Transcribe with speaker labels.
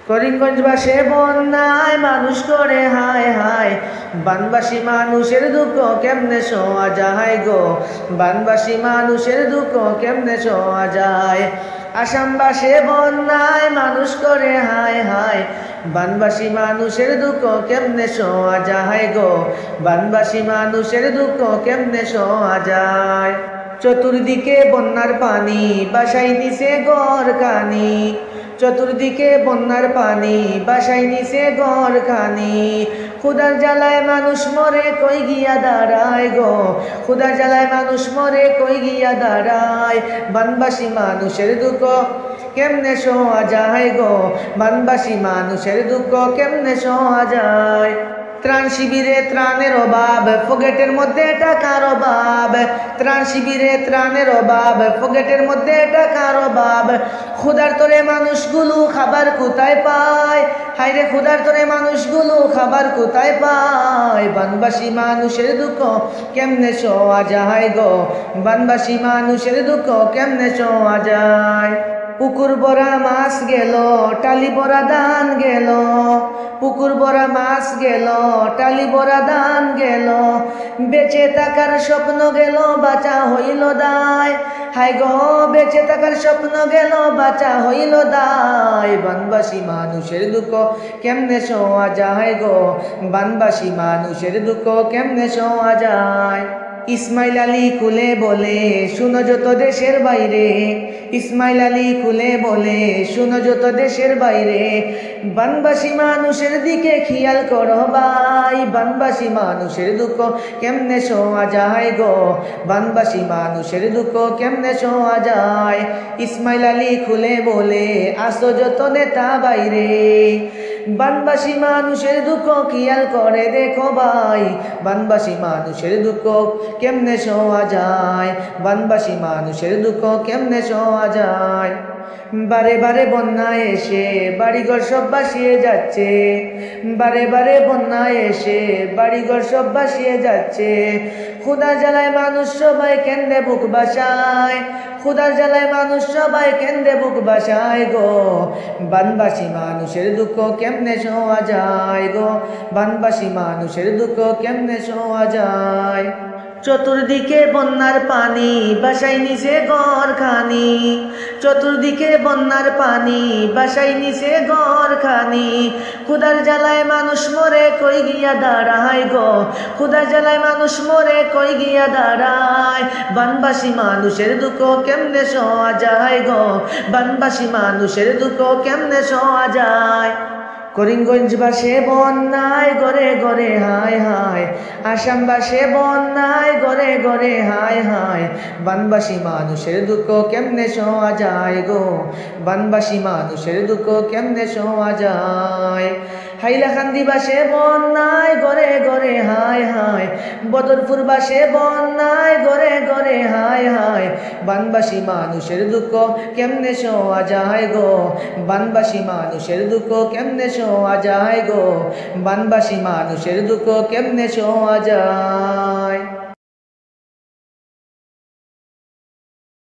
Speaker 1: করিমগঞ্জবাসে বন্যায় মানুষ করে হায় হায়, বানবাসী মানুষের দুঃখ কেমনে শোয়া যায় গো, বানবাসী মানুষের দুঃখ কেমনে শোয়া যায়। আসামবাসে বন্যায় মানুষ করে হায় হায়, বানবাসী মানুষের দুঃখ কেমনে শোয়া যায় গো, বানবাসী মানুষের দুঃখ কেমনে শোয়া যায়। চতুর্দিকে বন্যার পানি বাসাই নিছে ঘর খানি, চতুর্দিকে বন্যার পানি বাসাই নিছে ঘর খানি। খুদার জ্বালায় মানুষ মরে কই গিয়া দাঁড়ায় গো, খুদার জ্বালায় মানুষ মরে কই গিয়া দাঁড়ায়। বানবাসী মানুষের দুঃখ কেমনে শোয়া যায় গো, বানবাসী মানুষের দুঃখ কেমনে শোয়া যায়। ত্রাণ শিবিরে ত্রাণের অভাব, পকেটের মধ্যে টাকার অভাব, ত্রাণ শিবিরে ত্রাণের অভাব, পকেটের মধ্যে টাকার অভাব। ক্ষুধার তরে মানুষগুলো খাবার কোথায় পায়, হায়রে ক্ষুধার তরে মানুষগুলো খাবার কোথায় পায়। বানবাসী মানুষের দুঃখ কেমনে শোয়া যায় গো, বানবাসী মানুষের দুঃখ কেমনে শোয়া যায়। পুকুর ভরা মাছ গেল, টালি ভরা ধান গেল, পুকুর ভরা মাছ গেল, টালি ভরা ধান গেল। বেঁচে থাকার স্বপ্ন গেল, বাঁচা হইল দায়, হায় গো বেঁচে থাকার স্বপ্ন গেল, বাঁচা হইল দায়। বানবাসী মানুষের দুঃখ কেমনে শোয়া যায় গো, বানবাসী মানুষের দুঃখ কেমনে শোয়া যায়। ইসমাইল আলী খুলে বলে শুনো যত দেশের বাইরে, ইসমাইল আলী খুলে বলে শুনো যত দেশের বাইরে। বানবাসী মানুষের দিকে খেয়াল করো ভাই, বানবাসী মানুষের দুঃখ কেমনে শোয়া যায় গো, বানবাসী মানুষের দুঃখ কেমনে শোয়া যায়। ইসমাইল আলী খুলে বলে আসো যত নেতা বাইরে, বানবাসী মানুষের দুঃখ খেয়াল করে দেখো ভাই, বানবাসী মানুষের দুঃখ কেমনে শোয়া যায়, বানবাসী মানুষের দুঃখ কেমনে শোয়া যায়। বারে বারে বন্যায় এসে বাড়িঘর সব ভাসিয়ে যাচ্ছে, বারে বারে বন্যায় এসে বাড়িঘর সব ভাসিয়ে যাচ্ছে। ক্ষুধার জ্বালায় মানুষ সবাই কেন্দে বুক বাসায়, ক্ষুধার জ্বালায় মানুষ সবাই কেন্দে বুক বাসায় গো, বানবাসী মানুষের দুঃখ কেমনে শোয়া যায় গো, বানবাসী মানুষের দুঃখ কেমনে শোয়া যায়। চতুর্দিকে বন্যার পানি বাসাই নিছে ঘর খানি, চতুর্দিকে বন্যার পানি বাসাই নিছে ঘর খানি। ক্ষুধার জ্বালায় মানুষ মরে কই গিয়া দাঁড়ায় গো, ক্ষুধার জ্বালায় মানুষ মরে কই গিয়া দাঁড়ায়। বানবাসী মানুষের দুঃখ কেমনে শোয়া যায় গো, বানবাসী মানুষের দুঃখ কেমনে শোয়া যায়। করিমগঞ্জবাসে বন্যায় গড়ে গড়ে হায় হায়, আসামবাসে বন্যায় গড়ে গড়ে হায় হায়। বানবাসী মানুষের দুঃখ কেমনে শোয়া যায় গো, বানবাসী মানুষের দুঃখ কেমনে শোয়া যায়। হাইলাকান্দি বাসে বন্যায় গড়ে গড়ে হায় হায়, বদরপুর বাসে বন্যায় গড়ে গড়ে হায় হায়। বানবাসী মানুষের দুঃখ কেমনে শোয়া যায় গো, বানবাসী মানুষের দুঃখ কেমনে শোয়া যায় গো, বানবাসী মানুষের দুঃখ কেমনে শোয়া যায়।